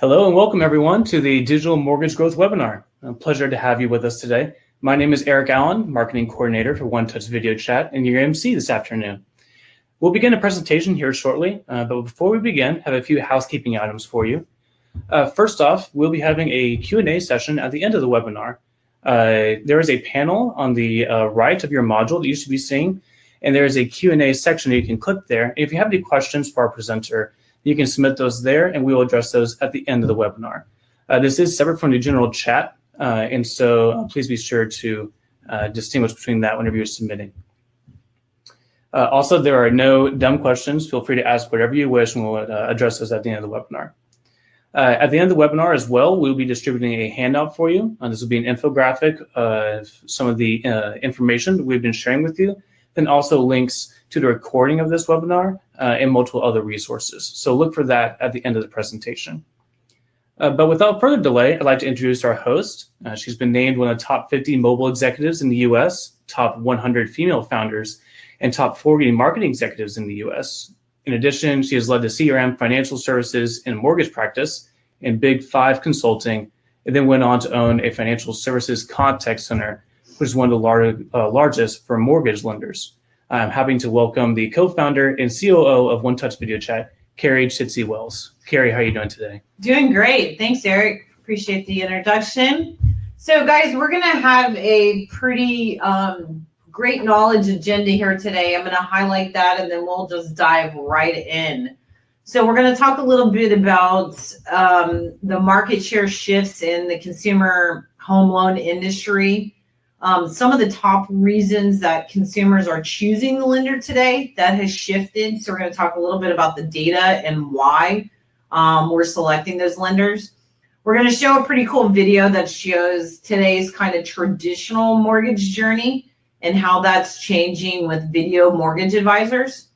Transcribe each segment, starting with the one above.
Hello and welcome everyone to the Digital Mortgage Growth Webinar. A pleasure to have you with us today. My name is Eric Allen, Marketing Coordinator for One Touch Video Chat, and your MC this afternoon. We'll begin a presentation here shortly, but before we begin, I have a few housekeeping items for you. First off, we'll be having a Q&A session at the end of the webinar. There is a panel on the right of your module that you should be seeing, and there is a Q&A section that you can click there. If you have any questions for our presenter, you can submit those there, and we will address those at the end of the webinar. This is separate from the general chat, and so please be sure to distinguish between that whenever you're submitting. Also, there are no dumb questions. Feel free to ask whatever you wish, and we'll address those at the end of the webinar. At the end of the webinar as well, we'll be distributing a handout for you. This will be an infographic of some of the information we've been sharing with you, and also links to the recording of this webinar and multiple other resources. So look for that at the end of the presentation. But without further delay, I'd like to introduce our host. She's been named one of the top 50 mobile executives in the US, top 100 female founders, and top 40 marketing executives in the US. In addition, she has led the CRM financial services and mortgage practice in Big Five Consulting, and then went on to own a financial services contact center, which is one of the largest for mortgage lenders. I'm happy to welcome the co-founder and COO of One Touch Video Chat, Carrie Chitsey Wells. Carrie, how are you doing today? Doing great. Thanks, Eric. Appreciate the introduction. So, guys, we're going to have a pretty great knowledge agenda here today. I'm going to highlight that, and then we'll just dive right in. So we're going to talk a little bit about the market share shifts in the consumer home loan industry. Some of the top reasons that consumers are choosing the lender today that has shifted. So we're going to talk a little bit about the data and why we're selecting those lenders. We're going to show a pretty cool video that shows today's kind of traditional mortgage journey and how that's changing with video mortgage advisors.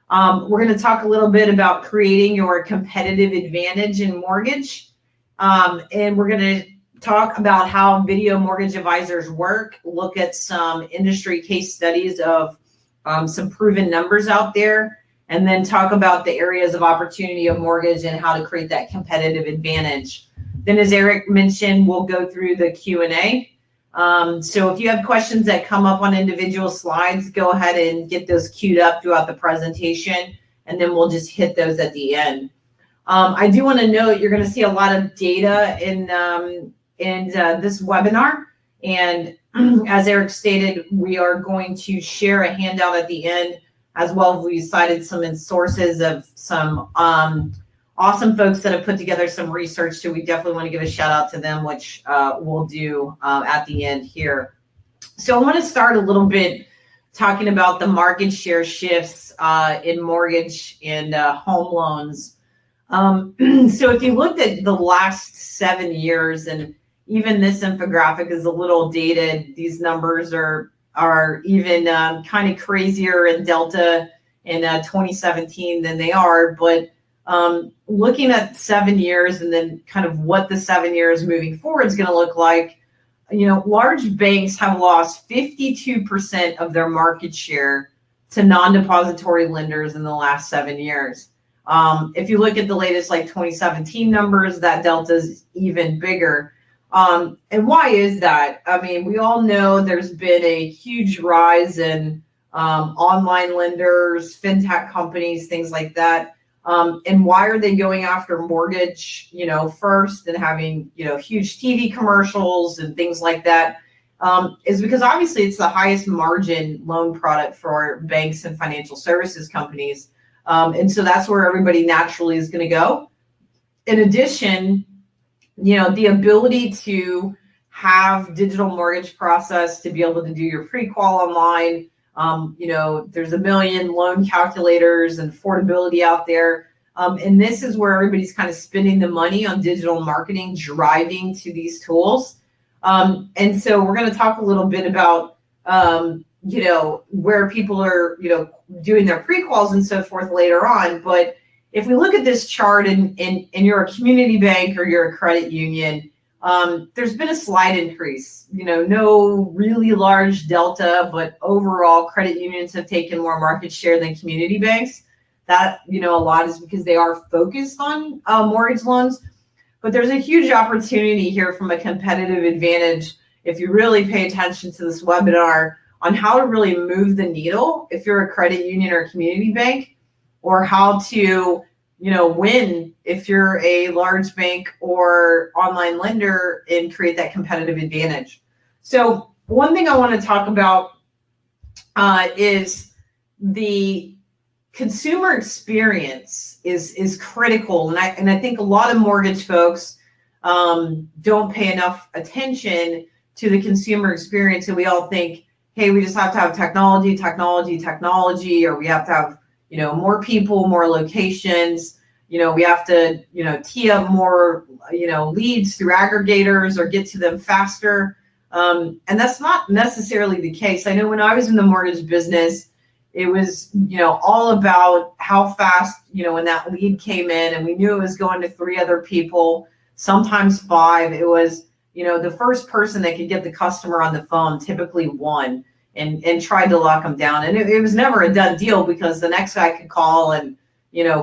We're going to talk a little bit about creating your competitive advantage in mortgage. And we're going to talk about how video mortgage advisors work, look at some industry case studies of some proven numbers out there, and then talk about the areas of opportunity of mortgage and how to create that competitive advantage. Then, as Eric mentioned, we'll go through the Q&A. So if you have questions that come up on individual slides, go ahead and get those queued up throughout the presentation, and then we'll just hit those at the end. I do want to note you're going to see a lot of data in this webinar. And as Eric stated, we are going to share a handout at the end, as well as we cited some sources of some awesome folks that have put together some research. So we definitely want to give a shout out to them, which we'll do at the end here. So I want to start a little bit talking about the market share shifts in mortgage and home loans. So if you looked at the last 7 years, and even this infographic is a little dated, these numbers are even kind of crazier in Delta in 2017 than they are. But looking at 7 years and then kind of what the 7 years moving forward is going to look like, you know, large banks have lost 52% of their market share to non-depository lenders in the last 7 years. If you look at the latest, like 2017 numbers, that delta is even bigger. And why is that? I mean, we all know there's been a huge rise in online lenders, fintech companies, things like that. And why are they going after mortgage, you know, first and having, you know, huge TV commercials and things like that? Is because obviously it's the highest margin loan product for banks and financial services companies. And so that's where everybody naturally is going to go. In addition, you know, the ability to have digital mortgage process, to be able to do your pre-qual online. You know, there's a million loan calculators and affordability out there. And this is where everybody's kind of spending the money on digital marketing, driving to these tools. And so we're going to talk a little bit about, you know, where people are, you know, doing their pre-quals and so forth later on. But if we look at this chart and you're a community bank or you're a credit union, there's been a slight increase, you know, no really large delta, but overall credit unions have taken more market share than community banks. That, you know, a lot is because they are focused on mortgage loans. But there's a huge opportunity here from a competitive advantage if you really pay attention to this webinar on how to really move the needle if you're a credit union or community bank, or how to win if you're a large bank or online lender and create that competitive advantage. So one thing I want to talk about is the consumer experience is critical. And I think a lot of mortgage folks don't pay enough attention to the consumer experience. And we all think, hey, we just have to have technology, or we have to have more people, more locations. We have to, tee up more, leads through aggregators or get to them faster. And that's not necessarily the case. I know when I was in the mortgage business, it was, all about how fast, when that lead came in and we knew it was going to 3 other people, sometimes 5. It was, the first person that could get the customer on the phone typically won. And tried to lock them down. And it was never a done deal because the next guy could call and,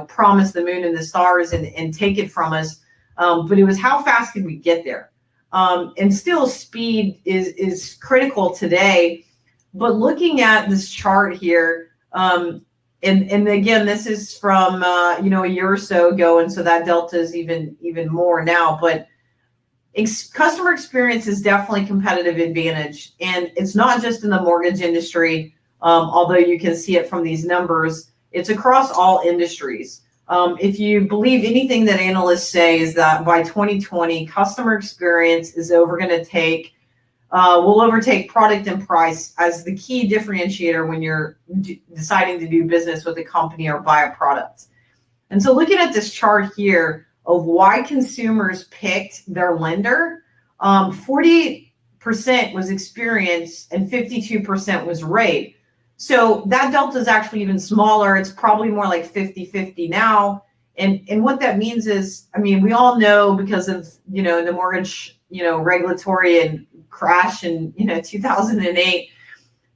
promise the moon and the stars and take it from us. But it was how fast could we get there? And still speed is critical today. But looking at this chart here, and again, this is from, a year or so ago. And so that delta is even more now. But customer experience is definitely competitive advantage, and it's not just in the mortgage industry, although you can see it from these numbers. It's across all industries. If you believe anything that analysts say, is that by 2020, customer experience is will overtake product and price as the key differentiator when you're deciding to do business with a company or buy a product. And so looking at this chart here, of why consumers picked their lender, 40% was experience and 52% was rate. So that delta is actually even smaller. It's probably more like 50-50 now. And what that means is, we all know because of, the mortgage, regulatory and crash in, 2008,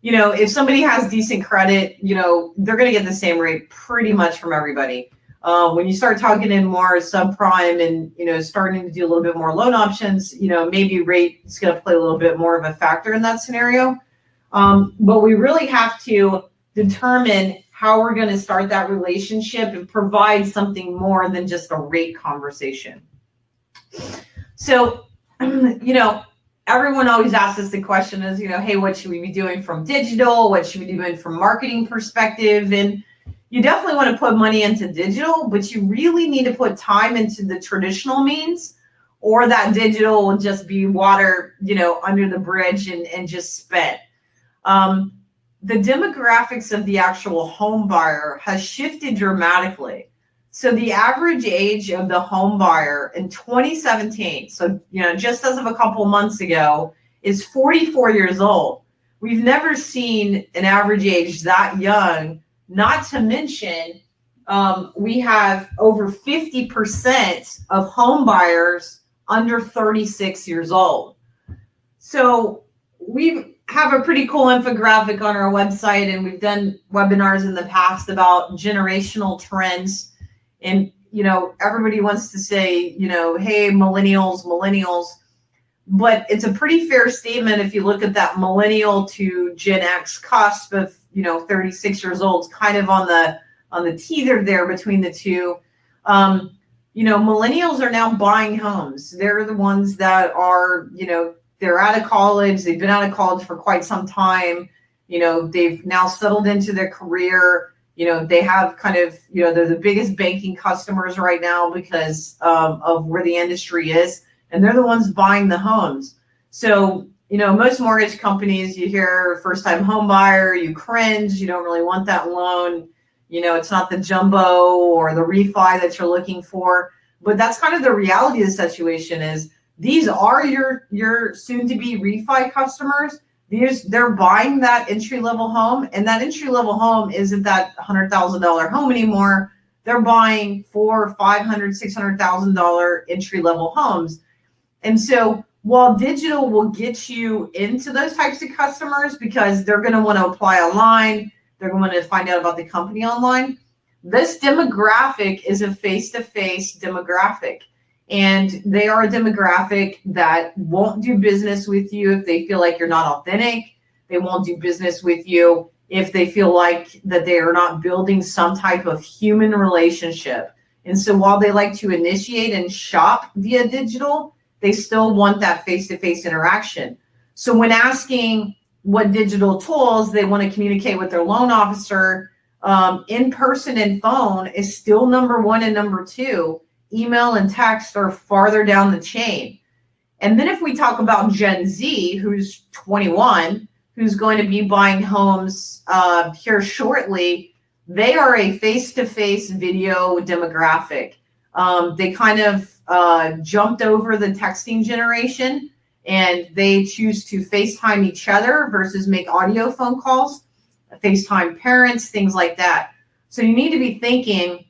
if somebody has decent credit, they're going to get the same rate pretty much from everybody. When you start talking in more subprime and, starting to do a little bit more loan options, maybe rate is going to play a little bit more of a factor in that scenario. But we really have to determine how we're going to start that relationship and provide something more than just a rate conversation. So, everyone always asks us the question is, hey, what should we be doing from digital? What should we be doing from marketing perspective? And you definitely want to put money into digital, but you really need to put time into the traditional means, or that digital will just be water, under the bridge and just spent. The demographics of the actual home buyer has shifted dramatically. So the average age of the home buyer in 2017, so just as of a couple months ago, is 44 years old. We've never seen an average age that young. Not to mention, we have over 50% of home buyers under 36 years old. So we have a pretty cool infographic on our website, and we've done webinars in the past about generational trends. And, everybody wants to say, hey, millennials. But it's a pretty fair statement if you look at that millennial to Gen X cusp of 36 years old, kind of on the teeter there between the two. Millennials are now buying homes. They're the ones that are, they're out of college. They've been out of college for quite some time. They've now settled into their career. They have kind of, they're the biggest banking customers right now because of where the industry is. And they're the ones buying the homes. So, most mortgage companies, you hear first-time home buyer, you cringe, you don't really want that loan. It's not the jumbo or the refi that you're looking for. But that's kind of the reality of the situation is these are your soon-to-be refi customers. They're buying that entry-level home, and that entry-level home isn't that $100,000 home anymore. They're buying $400,000, $500,000, $600,000 entry-level homes. And so while digital will get you into those types of customers because they're going to want to apply online, they're going to find out about the company online, this demographic is a face-to-face demographic. And they are a demographic that won't do business with you if they feel like you're not authentic. They won't do business with you if they feel like that they are not building some type of human relationship. And so while they like to initiate and shop via digital, they still want that face-to-face interaction. So when asking what digital tools they want to communicate with their loan officer, in person and phone is still number one and number two. Email and text are farther down the chain. And then if we talk about Gen Z, who's 21, who's going to be buying homes here shortly, they are a face-to-face video demographic. They kind of jumped over the texting generation, and they choose to FaceTime each other versus make audio phone calls, FaceTime parents, things like that. So you need to be thinking,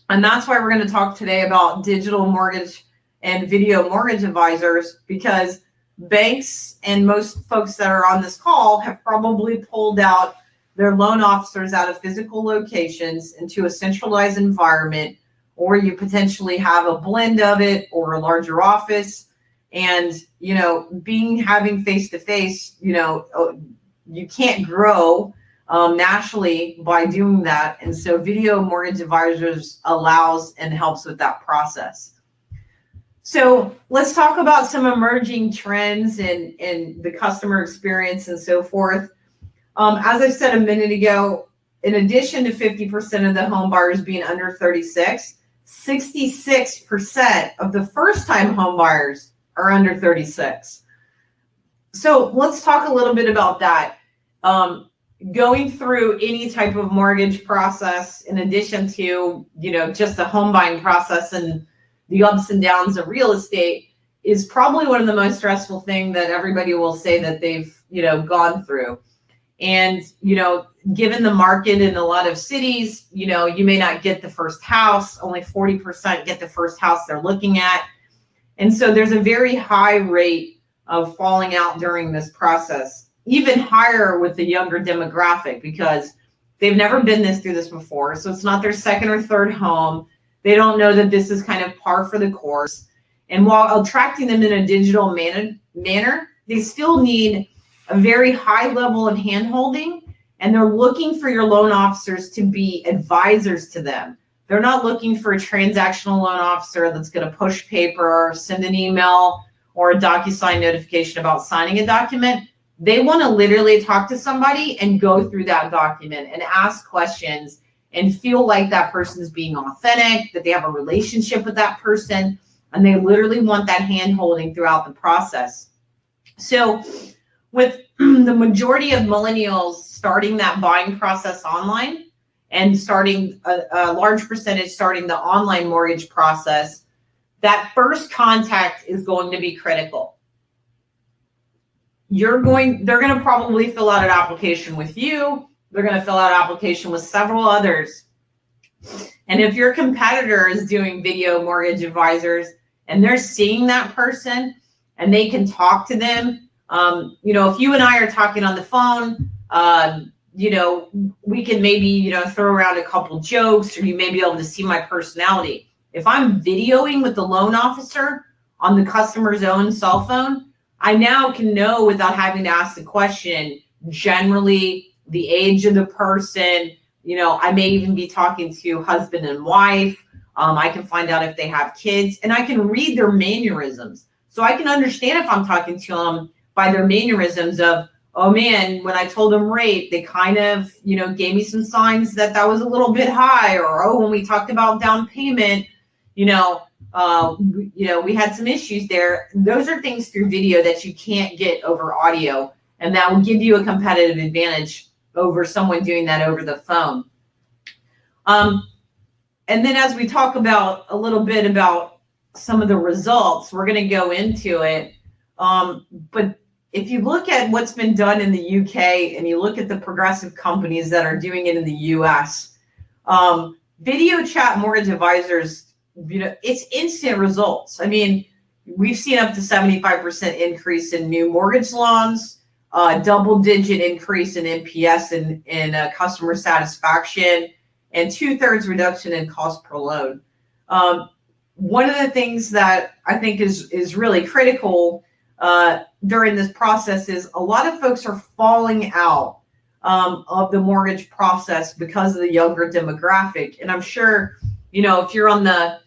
and that's why we're going to talk today about digital mortgage and video mortgage advisors, because banks and most folks that are on this call have probably pulled out their loan officers out of physical locations into a centralized environment, or you potentially have a blend of it or a larger office. And, having face-to-face, you can't grow nationally by doing that. And so video mortgage advisors allows and helps with that process. So let's talk about some emerging trends in the customer experience and so forth. As I said a minute ago, in addition to 50% of the home buyers being under 36, 66% of the first-time home buyers are under 36. So let's talk a little bit about that. Going through any type of mortgage process, in addition to, just the home buying process and the ups and downs of real estate, is probably one of the most stressful things that everybody will say that they've, gone through. And, given the market in a lot of cities, you may not get the first house. Only 40% get the first house they're looking at. And so there's a very high rate of falling out during this process, even higher with the younger demographic, because they've never been through this before. So it's not their second or third home. They don't know that this is kind of par for the course. And while attracting them in a digital manner, they still need a very high level of handholding, and they're looking for your loan officers to be advisors to them. They're not looking for a transactional loan officer that's going to push paper, send an email, or a DocuSign notification about signing a document. They want to literally talk to somebody and go through that document and ask questions and feel like that person is being authentic, that they have a relationship with that person, and they literally want that hand-holding throughout the process. So with the majority of millennials starting that buying process online and starting a large percentage starting the online mortgage process, that first contact is going to be critical. They're going to probably fill out an application with you. They're going to fill out an application with several others. And if your competitor is doing video mortgage advisors and they're seeing that person and they can talk to them, if you and I are talking on the phone, we can maybe, throw around a couple jokes, or you may be able to see my personality. If I'm videoing with the loan officer on the customer's own cell phone, I now can know, without having to ask the question, generally the age of the person. I may even be talking to husband and wife. I can find out if they have kids, and I can read their mannerisms. So I can understand if I'm talking to them by their mannerisms of, oh man, when I told them rate, they kind of, gave me some signs that was a little bit high, or, oh, when we talked about down payment, we had some issues there. Those are things through video that you can't get over audio, and that will give you a competitive advantage over someone doing that over the phone. And then as we talk about a little bit about some of the results, we're going to go into it. But if you look at what's been done in the UK and you look at the progressive companies that are doing it in the US, video chat mortgage advisors, it's instant results. I mean, we've seen up to 75% increase in new mortgage loans, double-digit increase in NPS and customer satisfaction, and 2/3 reduction in cost per loan. one of the things that I think is really critical during this process is a lot of folks are falling out of the mortgage process because of the younger demographic. And I'm sure, if you're on the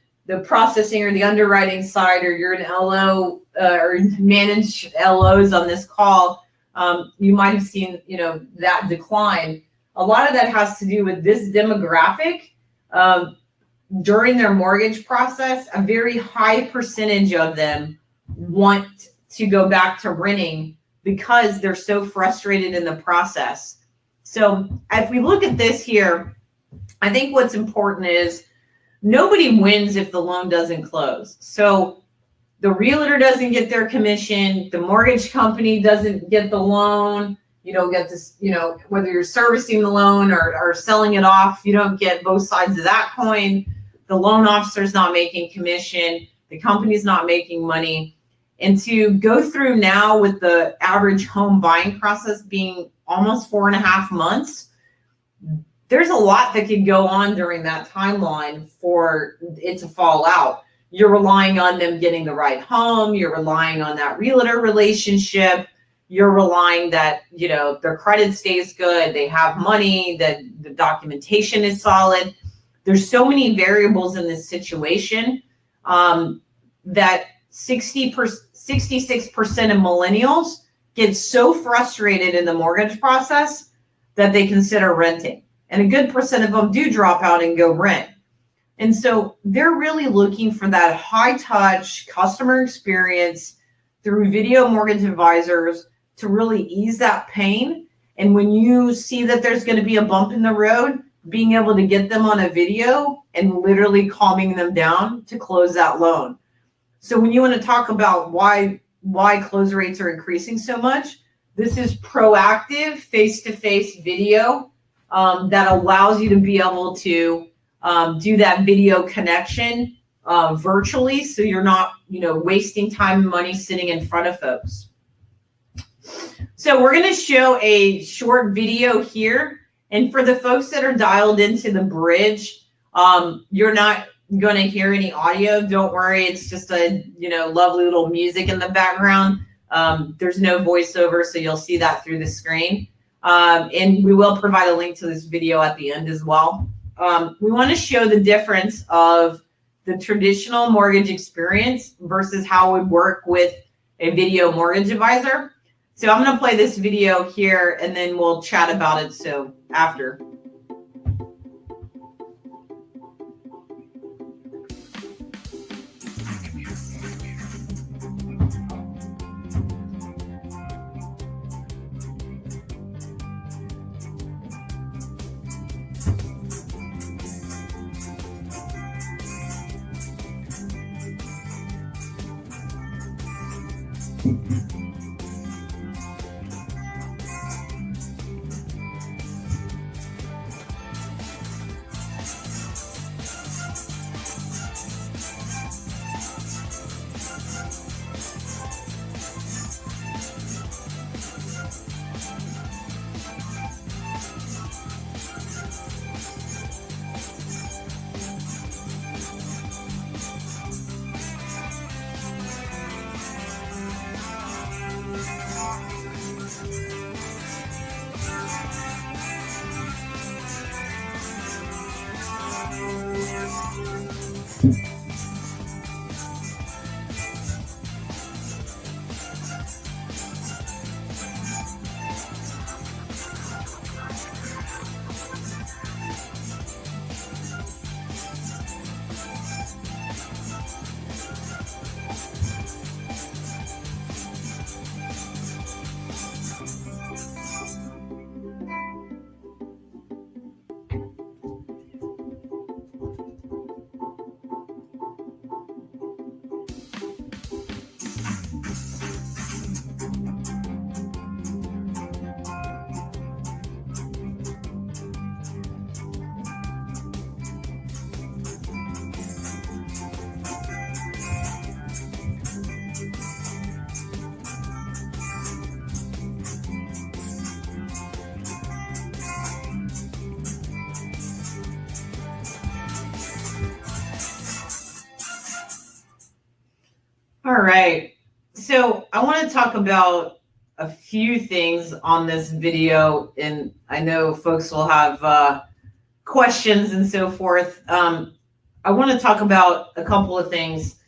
processing or the underwriting side, or you're an LO or manage LOs on this call, you might have seen, that decline. A lot of that has to do with this demographic. During their mortgage process, a very high percentage of them want to go back to renting because they're so frustrated in the process. So if we look at this here, I think what's important is nobody wins if the loan doesn't close. So the realtor doesn't get their commission, the mortgage company doesn't get the loan, you don't get this, whether you're servicing the loan or selling it off, you don't get both sides of that coin. The loan officer's not making commission, the company's not making money. And to go through now with the average home buying process being almost 4.5 months, there's a lot that could go on during that timeline for it to fall out. You're relying on them getting the right home, you're relying on that realtor relationship, you're relying that, their credit stays good, they have money, that the documentation is solid. There's so many variables in this situation that 66% of millennials get so frustrated in the mortgage process that they consider renting. And a good percent of them do drop out and go rent. And so they're really looking for that high touch customer experience through video mortgage advisors to really ease that pain. And when you see that there's going to be a bump in the road, being able to get them on a video and literally calming them down to close that loan. So when you want to talk about why close rates are increasing so much, this is proactive face-to-face video that allows you to be able to do that video connection virtually, so you're not, wasting time and money sitting in front of folks. So we're going to show a short video here. And for the folks that are dialed into the bridge, you're not going to hear any audio. Don't worry. It's just a, lovely little music in the background. There's no voiceover, so you'll see that through the screen. And we will provide a link to this video at the end as well. We want to show the difference of the traditional mortgage experience versus how it would work with a video mortgage advisor. So I'm going to play this video here and then we'll chat about it. So after. All right. So I want to talk about a few things on this video, and I know folks will have questions and so forth. I want to talk about a couple of things.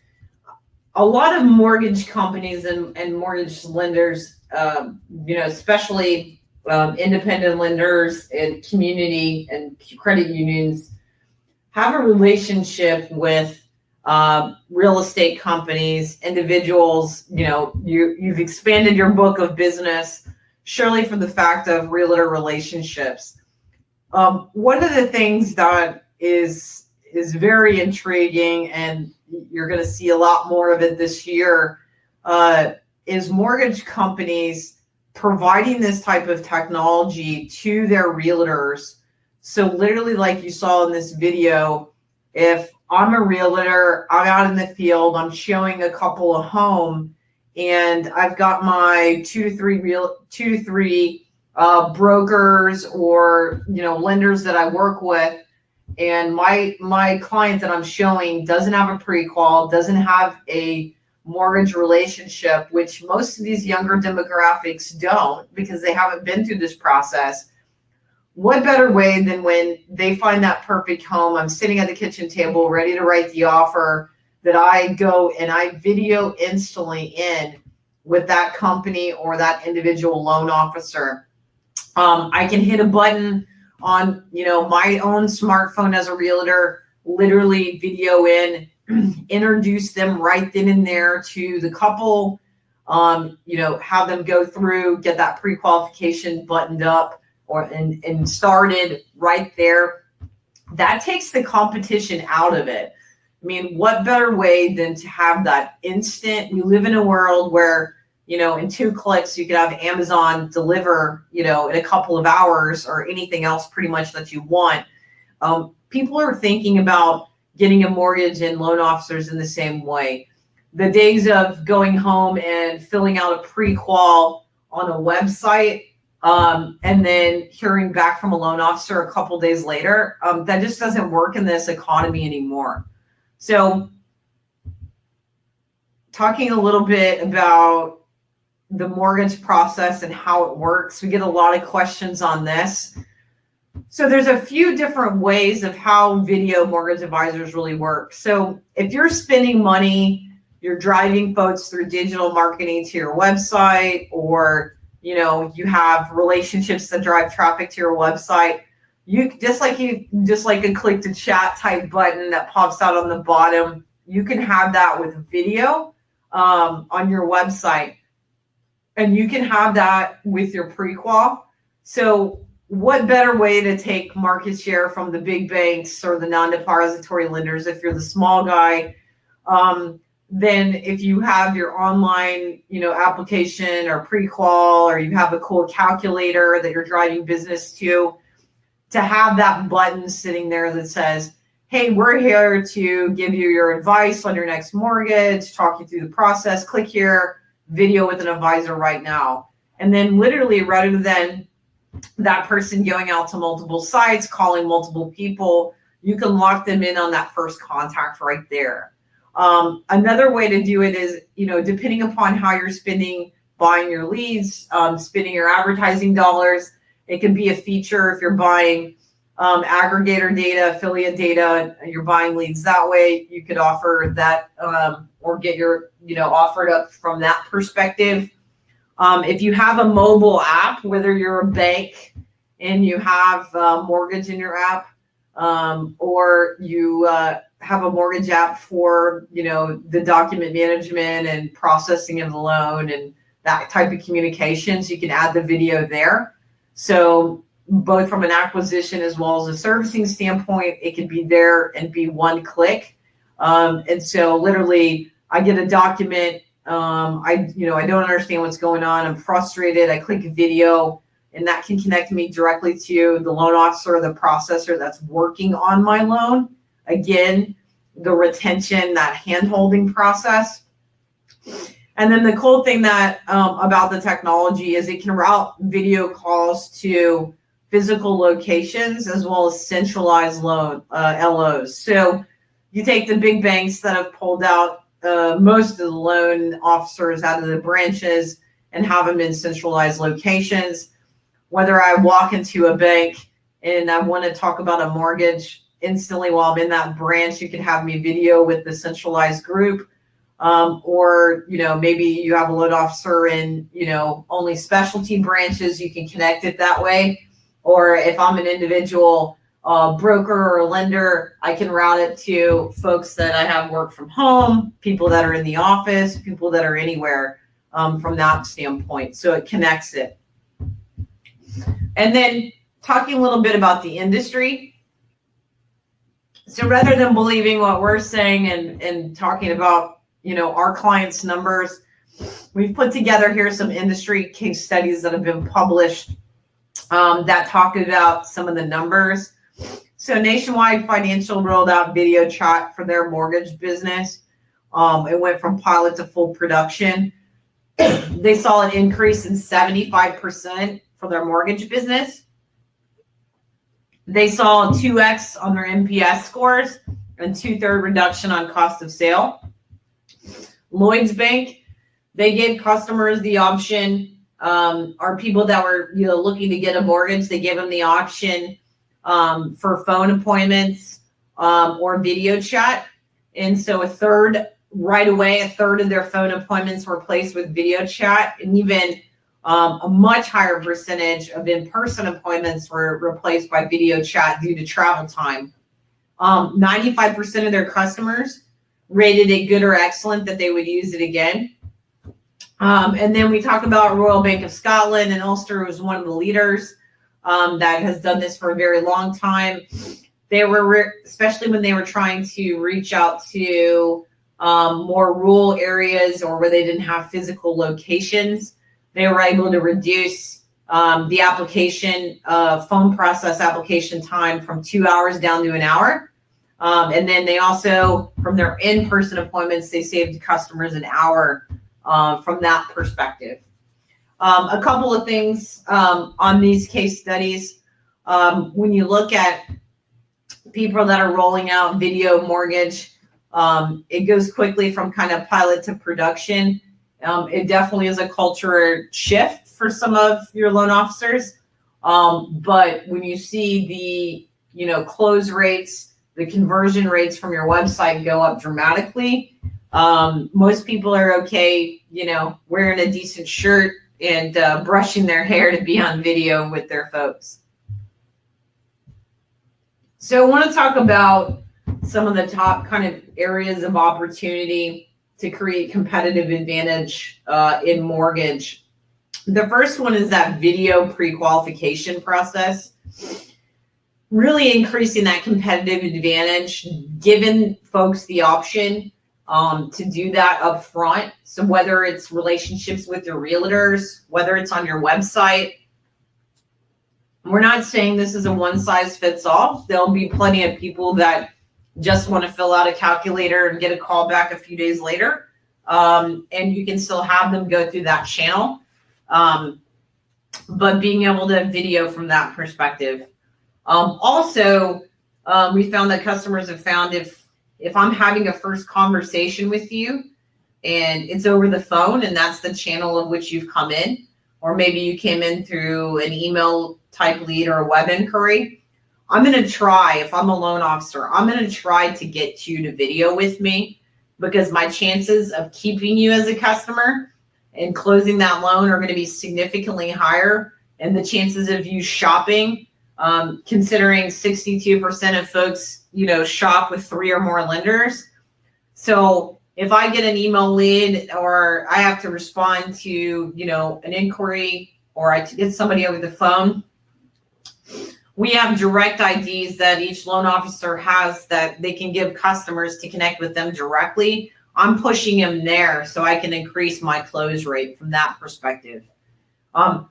A lot of mortgage companies and mortgage lenders, especially independent lenders and community and credit unions, have a relationship with real estate companies, individuals. You've expanded your book of business surely for the fact of realtor relationships. One of the things that is very intriguing, and you're going to see a lot more of it this year, is mortgage companies providing this type of technology to their realtors. So literally, like you saw in this video, if I'm a realtor, I'm out in the field, I'm showing a couple of home, and I've got my two to three brokers or lenders that I work with, and my client that I'm showing doesn't have a pre-qual, doesn't have a mortgage relationship, which most of these younger demographics don't because they haven't been through this process. What better way than when they find that perfect home, I'm sitting at the kitchen table ready to write the offer, that I go and I video instantly in with that company or that individual loan officer. I can hit a button on my own smartphone as a realtor, literally video in, introduce them right then and there to the couple, have them go through, get that pre-qualification buttoned up and started right there. That takes the competition out of it. I mean, what better way than to have that instant? We live in a world where, in 2 clicks, you could have Amazon deliver, in a couple of hours or anything else pretty much that you want. People are thinking about getting a mortgage and loan officers in the same way. The days of going home and filling out a pre-qual on a website and then hearing back from a loan officer a couple days later, that just doesn't work in this economy anymore. So talking a little bit about the mortgage process and how it works, we get a lot of questions on this. So there's a few different ways of how video mortgage advisors really work. So if you're spending money, you're driving folks through digital marketing to your website, or you have relationships that drive traffic to your website, you just like a click to chat type button that pops out on the bottom, you can have that with video on your website, and you can have that with your pre-qual. So what better way to take market share from the big banks or the non-depository lenders if you're the small guy, then if you have your online, application or pre-qual, or you have a cool calculator that you're driving business to have that button sitting there that says, hey, we're here to give you your advice on your next mortgage, talk you through the process, click here, video with an advisor right now. And then literally, rather than that person going out to multiple sites, calling multiple people, you can lock them in on that first contact right there. Another way to do it is, depending upon how you're buying your leads, spending your advertising dollars, it can be a feature if you're buying aggregator data, affiliate data, you're buying leads that way. You could offer that or get your, offered up from that perspective. If you have a mobile app, whether you're a bank and you have a mortgage in your app, or you have a mortgage app for, the document management and processing of the loan and that type of communications, you can add the video there. So both from an acquisition as well as a servicing standpoint, it can be there and be one click. And so literally I get a document. I don't understand what's going on. I'm frustrated. I click a video, and that can connect me directly to the loan officer or the processor that's working on my loan. Again, the retention, that hand-holding process. And then the cool thing that about the technology is it can route video calls to physical locations as well as centralized LOs. So you take the big banks that have pulled out most of the loan officers out of the branches and have them in centralized locations. Whether I walk into a bank and I want to talk about a mortgage instantly while I'm in that branch, you can have me video with the centralized group. Or, maybe you have a loan officer in, only specialty branches, you can connect it that way. Or if I'm an individual broker or lender, I can route it to folks that I have work from home, people that are in the office, people that are anywhere from that standpoint. So it connects it. And then talking a little bit about the industry. So rather than believing what we're saying and talking about, our clients' numbers, we've put together here some industry case studies that have been published that talk about some of the numbers. So Nationwide Financial rolled out video chat for their mortgage business. It went from pilot to full production. They saw an increase in 75% for their mortgage business. They saw a 2x on their NPS scores and 2/3 reduction on cost of sale. Lloyds Bank, they gave customers the option, or people that were looking to get a mortgage, they gave them the option for phone appointments or video chat. And so a third of their phone appointments were replaced with video chat, and even a much higher percentage of in-person appointments were replaced by video chat due to travel time. 95% of their customers rated it good or excellent, that they would use it again. And then we talk about Royal Bank of Scotland, and Ulster was one of the leaders that has done this for a very long time. They were, especially when they were trying to reach out to more rural areas or where they didn't have physical locations, they were able to reduce the application phone process application time from 2 hours down to an hour. And then they also, from their in-person appointments, they saved customers an hour from that perspective. A couple of things on these case studies. When you look at people that are rolling out video mortgage, it goes quickly from kind of pilot to production. It definitely is a culture shift for some of your loan officers. But when you see the, close rates, the conversion rates from your website go up dramatically, most people are okay, wearing a decent shirt and brushing their hair to be on video with their folks. So I want to talk about some of the top kind of areas of opportunity to create competitive advantage in mortgage. The first one is that video pre-qualification process. Really increasing that competitive advantage, giving folks the option to do that up front. So whether it's relationships with your realtors, whether it's on your website, we're not saying this is a one size fits all. There'll be plenty of people that just want to fill out a calculator and get a call back a few days later. And you can still have them go through that channel. But being able to video from that perspective. Also, we found that customers have found if I'm having a first conversation with you and it's over the phone and that's the channel of which you've come in, or maybe you came in through an email type lead or a web inquiry, I'm going to try, if I'm a loan officer, I'm going to try to get you to video with me, because my chances of keeping you as a customer and closing that loan are going to be significantly higher. And the chances of you shopping, considering 62% of folks, shop with 3 or more lenders. So if I get an email lead or I have to respond to, an inquiry, or I get somebody over the phone, we have direct IDs that each loan officer has that they can give customers to connect with them directly. I'm pushing them there so I can increase my close rate from that perspective.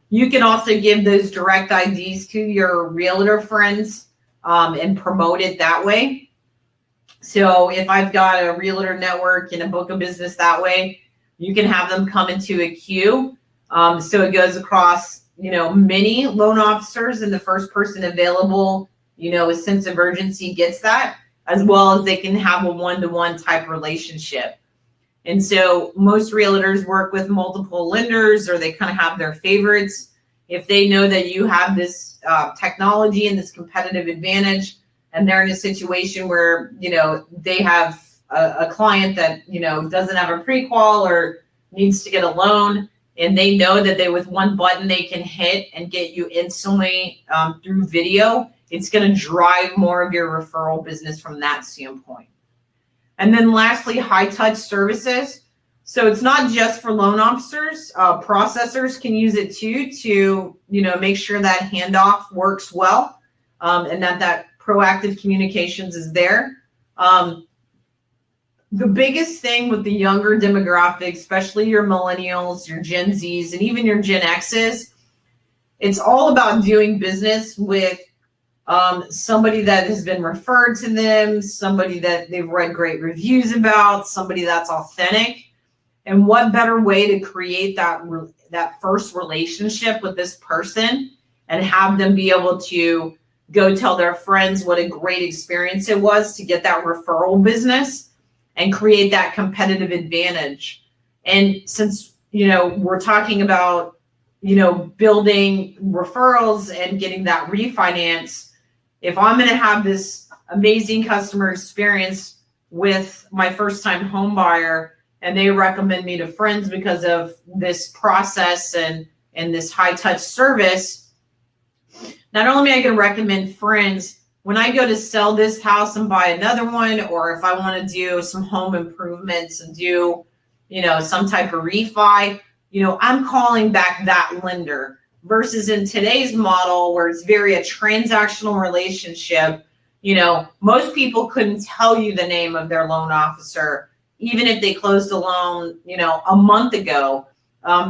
You can also give those direct IDs to your realtor friends and promote it that way. So if I've got a realtor network and a book of business that way, you can have them come into a queue. So it goes across, many loan officers, and the first person available, a sense of urgency gets that, as well as they can have a one-to-one type relationship. And so most realtors work with multiple lenders, or they kind of have their favorites. If they know that you have this technology and this competitive advantage, and they're in a situation where, they have a client that, doesn't have a pre-qual or needs to get a loan, and they know that with one button they can hit and get you instantly through video, it's going to drive more of your referral business from that standpoint. And then lastly, high touch services. So it's not just for loan officers. Processors can use it too to, make sure that handoff works well, and that proactive communications is there. The biggest thing with the younger demographic, especially your millennials, your Gen Zs, and even your Gen Xs, it's all about doing business with somebody that has been referred to them, somebody that they've read great reviews about, somebody that's authentic. And what better way to create that first relationship with this person and have them be able to go tell their friends what a great experience it was to get that referral business and create that competitive advantage. And since, we're talking about, building referrals and getting that refinance, if I'm going to have this amazing customer experience with my first time home buyer and they recommend me to friends because of this process and this high touch service, not only am I going to recommend friends, when I go to sell this house and buy another one, or if I want to do some home improvements and do, some type of refi, I'm calling back that lender. Versus in today's model where it's very a transactional relationship, most people couldn't tell you the name of their loan officer, even if they closed a loan, a month ago.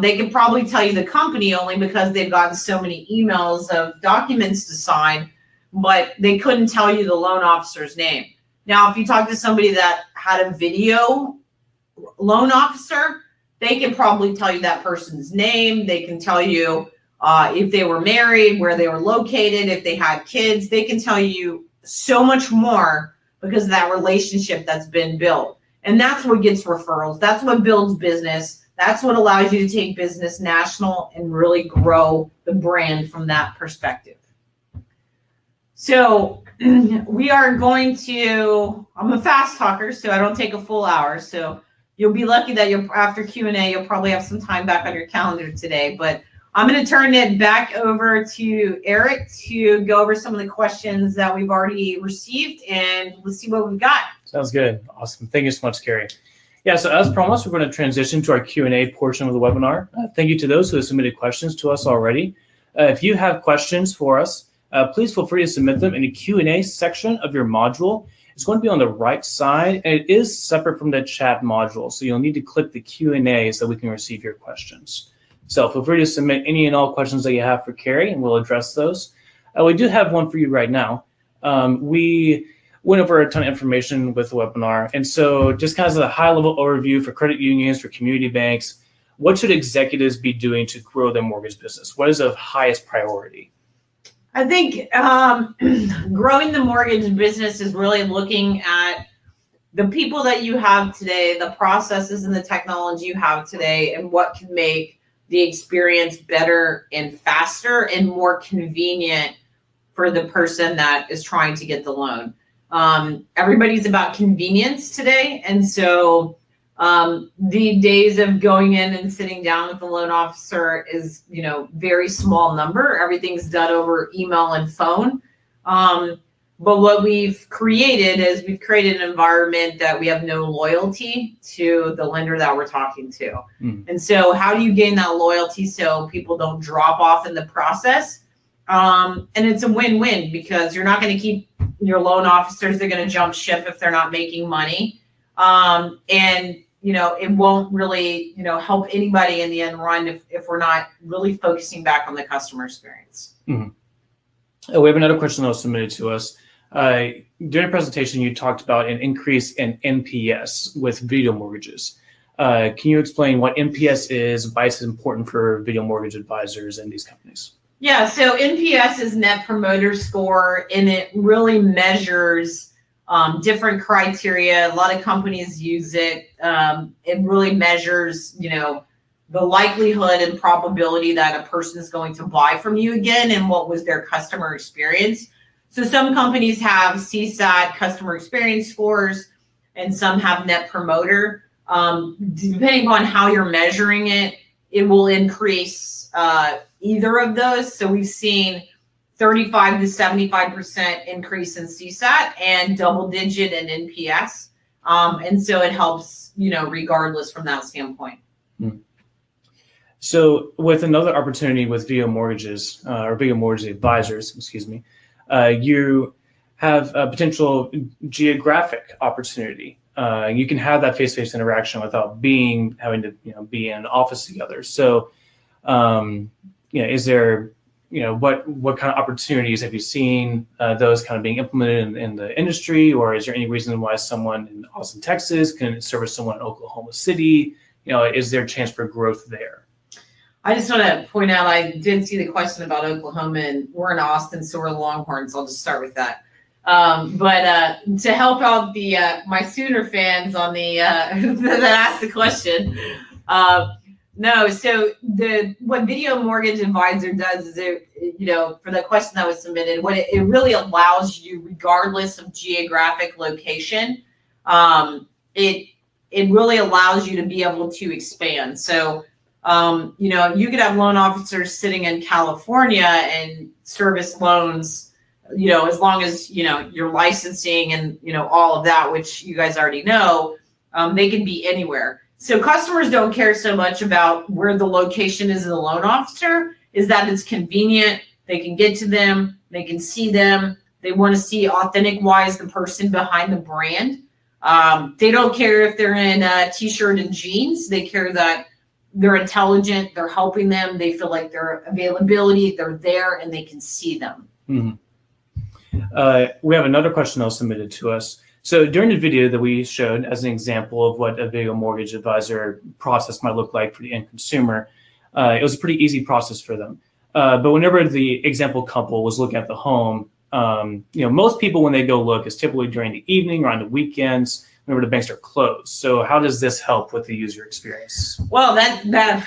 They could probably tell you the company only because they've gotten so many emails of documents to sign, but they couldn't tell you the loan officer's name. Now, if you talk to somebody that had a video loan officer, they can probably tell you that person's name. They can tell you if they were married, where they were located, if they had kids. They can tell you so much more because of that relationship that's been built. And that's what gets referrals. That's what builds business. That's what allows you to take business national and really grow the brand from that perspective. So we are going to, I'm a fast talker, so I don't take a full hour. So you'll be lucky that after Q&A, you'll probably have some time back on your calendar today. But I'm going to turn it back over to Eric to go over some of the questions that we've already received, and let's see what we've got. Sounds good. Awesome. Thank you so much, Carrie. Yeah, so as promised, we're going to transition to our Q&A portion of the webinar. Thank you to those who have submitted questions to us already. If you have questions for us, please feel free to submit them in the Q&A section of your module. It's going to be on the right side, and it is separate from the chat module, so you'll need to click the Q&A so we can receive your questions. So feel free to submit any and all questions that you have for Carrie, and we'll address those. We do have one for you right now. We went over a ton of information with the webinar, and so just kind of as a high-level overview for credit unions, for community banks, what should executives be doing to grow their mortgage business? What is of highest priority? I think growing the mortgage business is really looking at the people that you have today, the processes and the technology you have today, and what can make the experience better and faster and more convenient for the person that is trying to get the loan. Everybody's about convenience today. And so the days of going in and sitting down with the loan officer is, very small number. Everything's done over email and phone. But what we've created is we've created an environment that we have no loyalty to the lender that we're talking to. And so how do you gain that loyalty so people don't drop off in the process? And it's a win-win because you're not going to keep your loan officers. They're going to jump ship if they're not making money. And, it won't really, help anybody in the end run if we're not really focusing back on the customer experience. We have another question that was submitted to us. During the presentation, you talked about an increase in NPS with video mortgages. Can you explain what NPS is, why it's important for video mortgage advisors and these companies? Yeah, so NPS is Net Promoter Score, and it really measures different criteria. A lot of companies use it. It really measures, the likelihood and probability that a person is going to buy from you again and what was their customer experience. So some companies have CSAT, customer experience scores, and some have net promoter. Depending on how you're measuring it, it will increase either of those. So we've seen 35 to 75% increase in CSAT and double digit in NPS. And so it helps, regardless from that standpoint. So with another opportunity with Video Mortgages or Video Mortgage Advisors, you have a potential geographic opportunity. You can have that face-to-face interaction without having to be in an office together. So, is there what kind of opportunities have you seen those kind of being implemented in the industry, or is there any reason why someone in Austin, Texas can service someone in Oklahoma City? Is there a chance for growth there? I just want to point out, I did see the question about Oklahoma, and we're in Austin, so we're Longhorns. I'll just start with that. But to help out my Sooner fans on the that asked the question, no. So what Video Mortgage Advisor does is for the question that was submitted, what it really allows you, regardless of geographic location, it really allows you to be able to expand. So you could have loan officers sitting in California and service loans, as long as, your licensing and, all of that, which you guys already know, they can be anywhere. So customers don't care so much about where the location is of the loan officer, is that it's convenient. They can get to them. They can see them. They want to see authentic wise the person behind the brand. They don't care if they're in a t-shirt and jeans. They care that they're intelligent, they're helping them, they feel like their availability, they're there, and they can see them. Mm-hmm. We have another question that was submitted to us. So during the video that we showed as an example of what a Video Mortgage Advisor process might look like for the end consumer, it was a pretty easy process for them. But whenever the example couple was looking at the home, most people when they go look is typically during the evening or on the weekends, whenever the banks are closed. So how does this help with the user experience? Well, that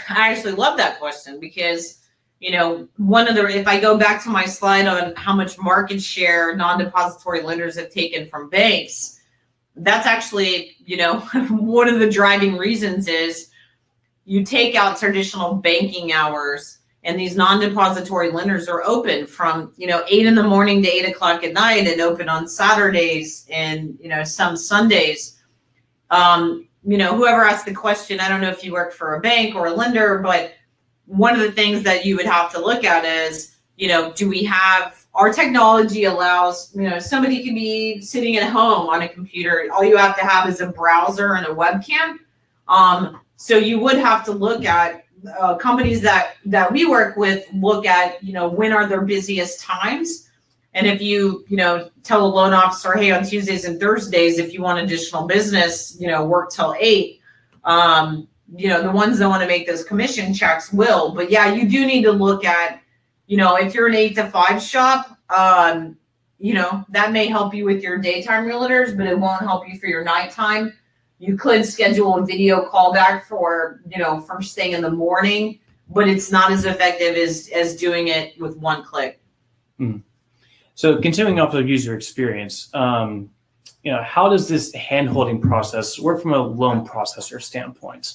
I actually love that question because, if I go back to my slide on how much market share non-depository lenders have taken from banks, that's actually, one of the driving reasons is you take out traditional banking hours and these non-depository lenders are open from, 8 in the morning to 8 o'clock at night and open on Saturdays and, some Sundays. Whoever asked the question, I don't know if you work for a bank or a lender, but one of the things that you would have to look at is, do we have, our technology allows, somebody can be sitting at home on a computer. All you have to have is a browser and a webcam. So you would have to look at companies that we work with, look at, when are their busiest times. And if you, tell a loan officer, hey, on Tuesdays and Thursdays, if you want additional business, work till 8, the ones that want to make those commission checks will. But yeah, you do need to look at, if you're an 8 to 5 shop, that may help you with your daytime realtors, but it won't help you for your nighttime. You could schedule a video call back for, first thing in the morning, but it's not as effective as doing it with one click. Mm-hmm. So continuing off of user experience, how does this hand-holding process work from a loan processor standpoint?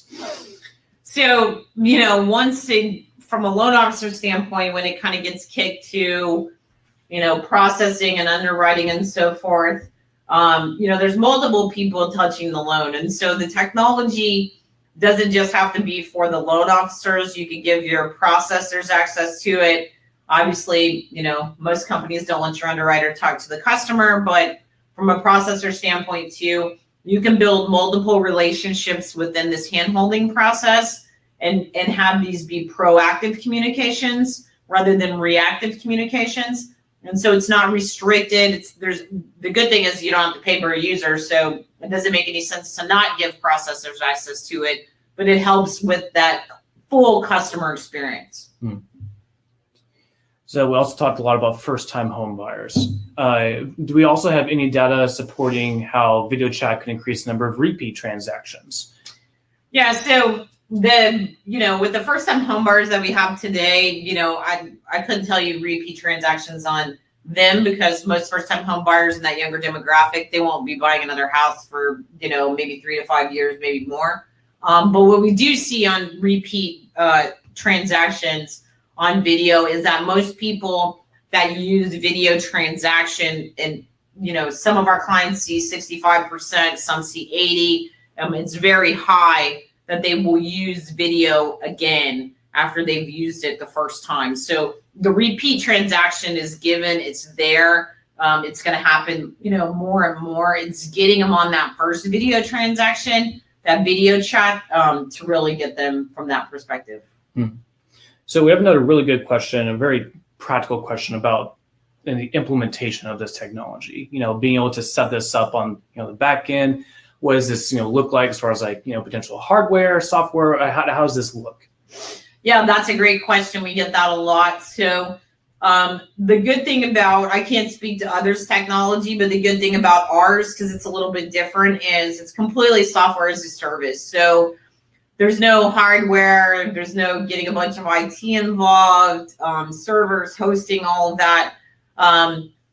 So, from a loan officer standpoint, when it kind of gets kicked to, processing and underwriting and so forth, there's multiple people touching the loan. And so the technology doesn't just have to be for the loan officers. You could give your processors access to it. Obviously, most companies don't want your underwriter to talk to the customer, but from a processor standpoint too, you can build multiple relationships within this hand-holding process and have these be proactive communications rather than reactive communications. And so it's not restricted. The good thing is you don't have to pay per user, so it doesn't make any sense to not give processors access to it, but it helps with that full customer experience. So we also talked a lot about first-time home buyers. Do we also have any data supporting how video chat can increase the number of repeat transactions? Yeah, so with the first-time home buyers that we have today, I couldn't tell you repeat transactions on them because most first-time home buyers in that younger demographic, they won't be buying another house for, maybe 3 to 5 years, maybe more. But what we do see on repeat transactions on video is that most people that use video transaction, and some of our clients see 65%, some see 80. It's very high that they will use video again after they've used it the first time. So the repeat transaction is given, it's there. It's going to happen, more and more. It's getting them on that first video transaction, that video chat, to really get them from that perspective. So we have another really good question, a very practical question about the implementation of this technology. Being able to set this up on the back end. What does this look like as far as potential hardware, software? How does this look? Yeah, that's a great question. We get that a lot. So the good thing about, I can't speak to others' technology, but the good thing about ours, because it's a little bit different, is it's completely software as a service. So there's no hardware, there's no getting a bunch of IT involved, servers, hosting, all of that.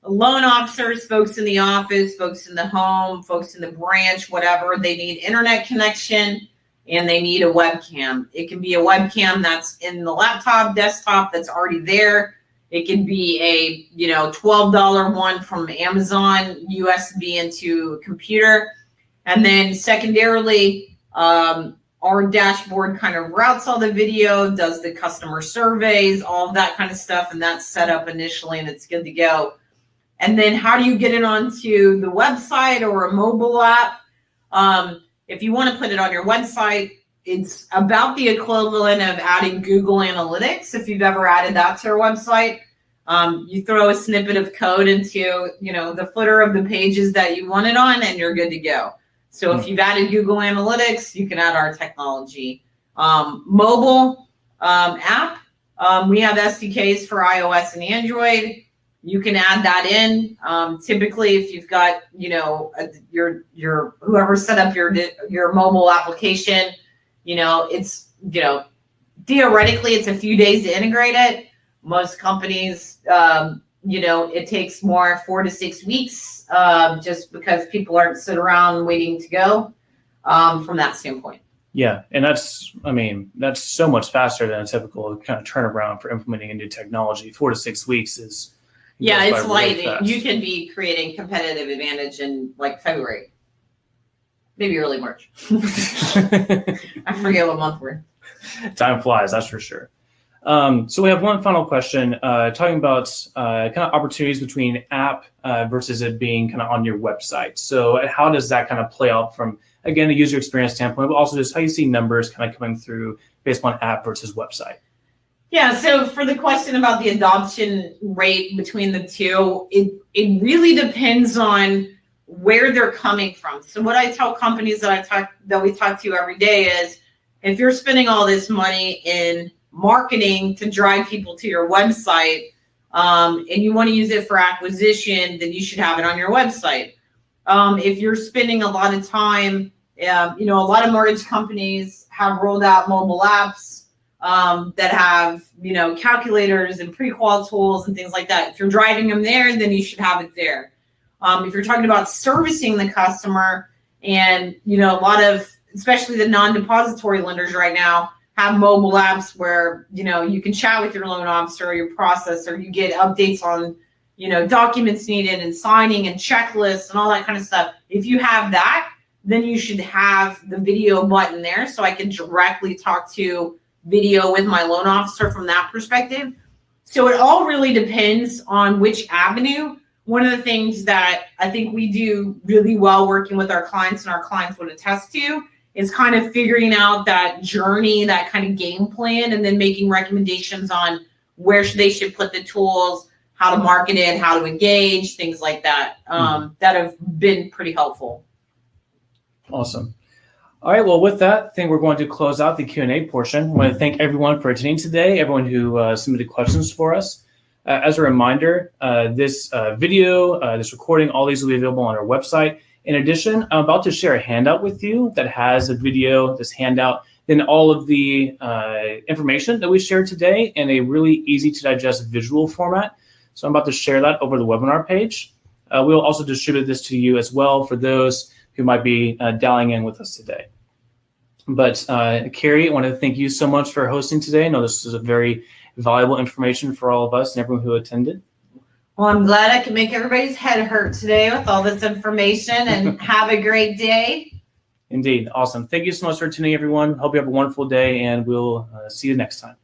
Loan officers, folks in the office, folks in the home, folks in the branch, whatever, they need internet connection and they need a webcam. It can be a webcam that's in the laptop, desktop that's already there. It can be a $12 one from Amazon, USB into a computer. And then secondarily, our dashboard kind of routes all the video, does the customer surveys, all of that kind of stuff, and that's set up initially and it's good to go. And then how do you get it onto the website or a mobile app? If you want to put it on your website, it's about the equivalent of adding Google Analytics. If you've ever added that to your website, you throw a snippet of code into the footer of the pages that you want it on, and you're good to go. So if you've added Google Analytics, you can add our technology. Mobile app, we have SDKs for iOS and Android. You can add that in. Typically, if you've got your whoever set up your mobile application, it's theoretically it's a few days to integrate it. Most companies, it takes more 4 to 6 weeks, just because people aren't sitting around waiting to go. From that standpoint. Yeah, and that's so much faster than a typical kind of turnaround for implementing a new technology. 4 to 6 weeks is. Yeah, it's light. You can be creating competitive advantage in February, maybe early March. I forget what month we're in. Time flies, that's for sure. So we have one final question, talking about kind of opportunities between app versus it being kind of on your website. So how does that kind of play out from, again, a user experience standpoint, but also just how you see numbers kind of coming through based on app versus website? Yeah, so for the question about the adoption rate between the two, it really depends on where they're coming from. So what I tell companies that we talk to every day is, if you're spending all this money in marketing to drive people to your website, and you want to use it for acquisition, then you should have it on your website. If you're spending a lot of time, a lot of mortgage companies have rolled out mobile apps that have, calculators and pre-qual tools and things like that. If you're driving them there, then you should have it there. If you're talking about servicing the customer, and, a lot of, especially the non-depository lenders right now, have mobile apps where, you can chat with your loan officer or your processor. You get updates on, documents needed and signing and checklists and all that kind of stuff. If you have that, then you should have the video button there, so I can directly talk to video with my loan officer from that perspective. So it all really depends on which avenue. One of the things that I think we do really well working with our clients, and our clients would attest to, is kind of figuring out that journey, that kind of game plan, and then making recommendations on where they should put the tools, how to market it, how to engage, things like that, that have been pretty helpful. Awesome. All right, well, with that, I think we're going to close out the Q&A portion. I want to thank everyone for attending today, everyone who submitted questions for us. As a reminder, this video, this recording, all these will be available on our website. In addition, I'm about to share a handout with you that has a video, this handout, then all of the information that we shared today in a really easy to digest visual format. So I'm about to share that over the webinar page. We'll also distribute this to you as well for those who might be dialing in with us today. But Carrie, I want to thank you so much for hosting today. I know this is a very valuable information for all of us and everyone who attended. Well, I'm glad I could make everybody's head hurt today with all this information, and have a great day. Indeed. Awesome. Thank you so much for tuning in, everyone. Hope you have a wonderful day, and we'll see you next time.